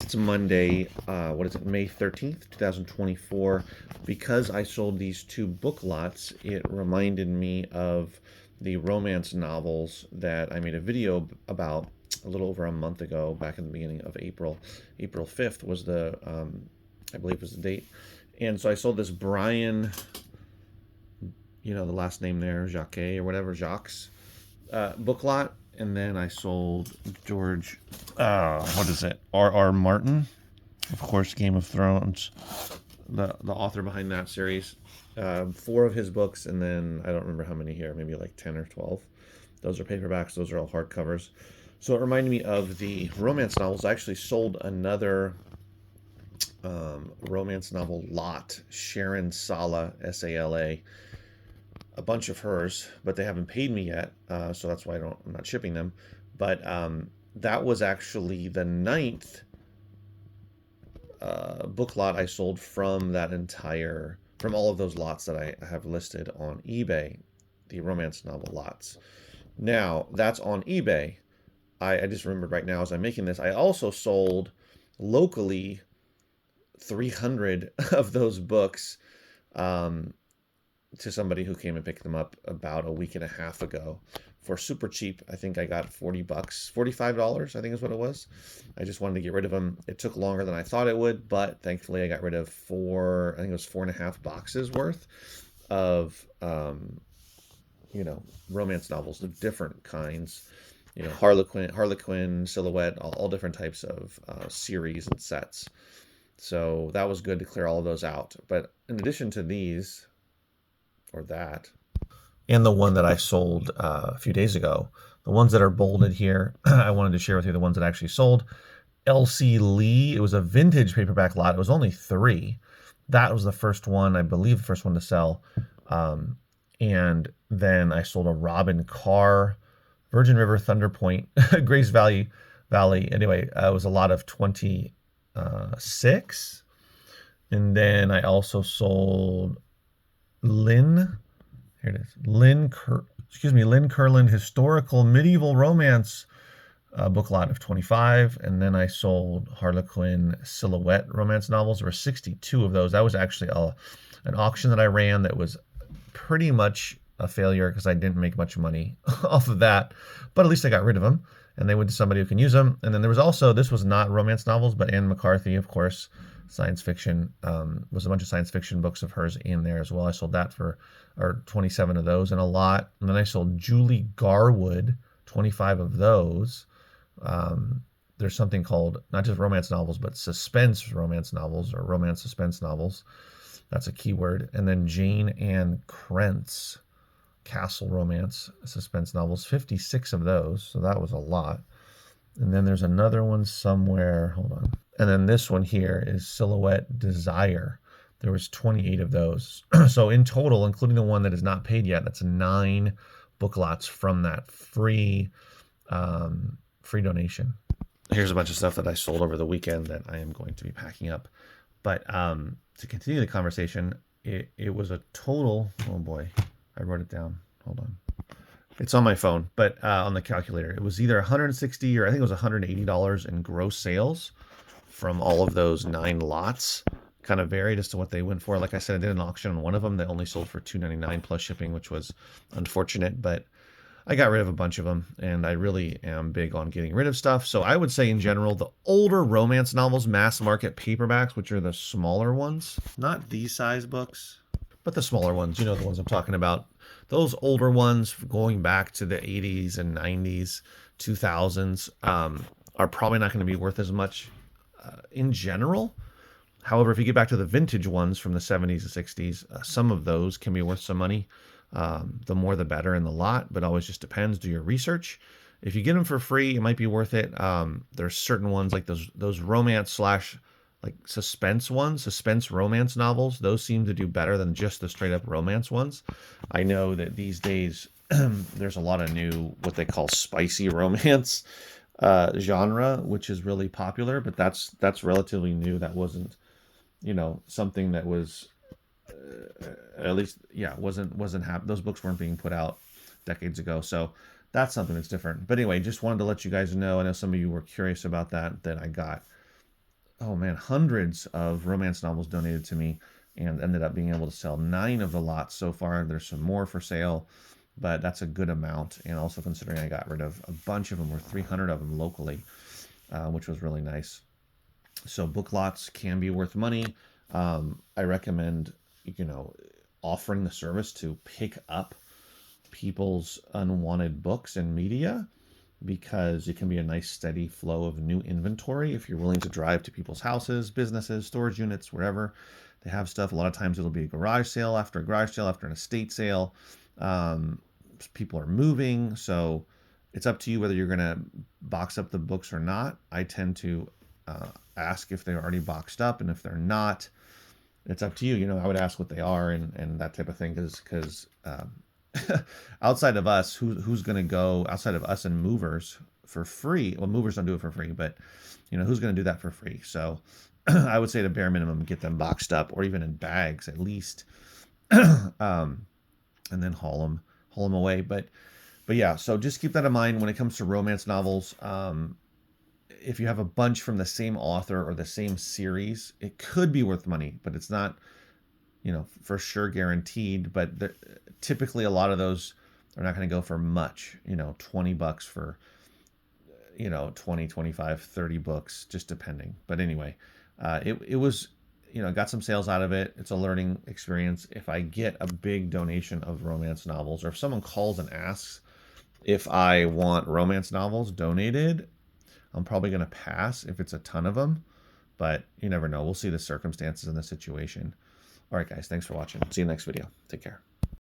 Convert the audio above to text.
It's Monday, what is it, May 13th, 2024. Because I sold these two book lots, it reminded me of the romance novels that I made a video about a little over a month ago, back in the beginning of April. April 5th was I believe was the date. And so I sold this Brian, the last name there, Jacques or whatever, Jacques, book lot. And then I sold George, what is it, R.R. Martin, of course, Game of Thrones, the author behind that series. Four of his books, and then I don't remember how many here, maybe like 10 or 12. Those are paperbacks, those are all hardcovers. So it reminded me of the romance novels. I actually sold another romance novel lot, Sharon Sala, Sala, a bunch of hers, but they haven't paid me yet, so that's why I'm not shipping them. But that was actually the ninth book lot I sold from from all of those lots that I have listed on eBay, the romance novel lots. Now that's on eBay. I just remembered right now as I'm making this, I also sold locally 300 of those books to somebody who came and picked them up about a week and a half ago for super cheap. I think I got $40, $45, I think is what it was. I just wanted to get rid of them. It took longer than I thought it would, but thankfully I got rid of I think it was 4.5 boxes worth of, romance novels of different kinds. Harlequin, Silhouette, all different types of series and sets. So that was good to clear all of those out. But in addition to these, or that, and the one that I sold a few days ago, the ones that are bolded here, I wanted to share with you the ones that I actually sold. Elsie Lee, it was a vintage paperback lot. It was only 3. That was the first one, I believe, the first one to sell. And then I sold a Robin Carr, Virgin River, Thunder Point, Grace Valley. Anyway, it was a lot of 26. And then I also sold Lynn Curlin Historical Medieval Romance book lot of 25. And then I sold Harlequin Silhouette romance novels. There were 62 of those. That was actually an auction that I ran that was pretty much a failure because I didn't make much money off of that, but at least I got rid of them and they went to somebody who can use them. And then there was also, this was not romance novels, but Anne McCarthy, of course, science fiction, was a bunch of science fiction books of hers in there as well. I sold that for 27 of those and a lot. And then I sold Julie Garwood, 25 of those. There's something called not just romance novels, but suspense romance novels or romance suspense novels. That's a keyword. And then Jane Ann Krentz, Castle Romance suspense novels, 56 of those. So that was a lot. And then there's another one somewhere. Hold on. And then this one here is Silhouette Desire. There was 28 of those. So in total, including the one that is not paid yet, that's 9 book lots from that free donation. Here's a bunch of stuff that I sold over the weekend that I am going to be packing up. But to continue the conversation, it was a total, oh boy, I wrote it down. Hold on. It's on my phone, but on the calculator. It was either $160 or I think it was $180 in gross sales from all of those 9 lots. Kind of varied as to what they went for. Like I said, I did an auction on one of them that only sold for $2.99 plus shipping, which was unfortunate, but I got rid of a bunch of them, and I really am big on getting rid of stuff. So I would say in general, the older romance novels, mass market paperbacks, which are the smaller ones, not these size books, but the smaller ones, the ones I'm talking about. Those older ones going back to the 80s and 90s, 2000s, are probably not going to be worth as much in general. However, if you get back to the vintage ones from the 70s and 60s, some of those can be worth some money. The more the better in the lot, but always just depends. Do your research. If you get them for free, it might be worth it. There's certain ones like those romance / like suspense ones, suspense romance novels. Those seem to do better than just the straight up romance ones. I know that these days there's a lot of new, what they call spicy romance genre, which is really popular, but that's relatively new. That wasn't, something that was at least, wasn't happening. Those books weren't being put out decades ago. So that's something that's different. But anyway, just wanted to let you guys know. I know some of you were curious about that I got oh man, hundreds of romance novels donated to me, and ended up being able to sell 9 of the lots so far. There's some more for sale, but that's a good amount. And also considering I got rid of a bunch of them, or 300 of them locally, which was really nice. So book lots can be worth money. I recommend, offering the service to pick up people's unwanted books and media, because it can be a nice steady flow of new inventory if you're willing to drive to people's houses, businesses, storage units, wherever they have stuff. A lot of times it'll be a garage sale after an estate sale. Um, People are moving, so it's up to you whether you're going to box up the books or not. I tend to ask if they're already boxed up, and if they're not, it's up to you. I would ask what they are, and that type of thing, because outside of us, who's going to go outside of us and movers for free? Well, movers don't do it for free, but who's going to do that for free? So I would say the bare minimum, get them boxed up, or even in bags at least, and then haul them away. But yeah, so just keep that in mind when it comes to romance novels. If you have a bunch from the same author or the same series, it could be worth money, but it's not, for sure guaranteed. But typically a lot of those are not going to go for much, $20 for, 20, 25, 30 books, just depending. But anyway, it was, got some sales out of it. It's a learning experience. If I get a big donation of romance novels, or if someone calls and asks if I want romance novels donated, I'm probably going to pass if it's a ton of them, but you never know. We'll see the circumstances and the situation. All right, guys, thanks for watching. See you next video. Take care.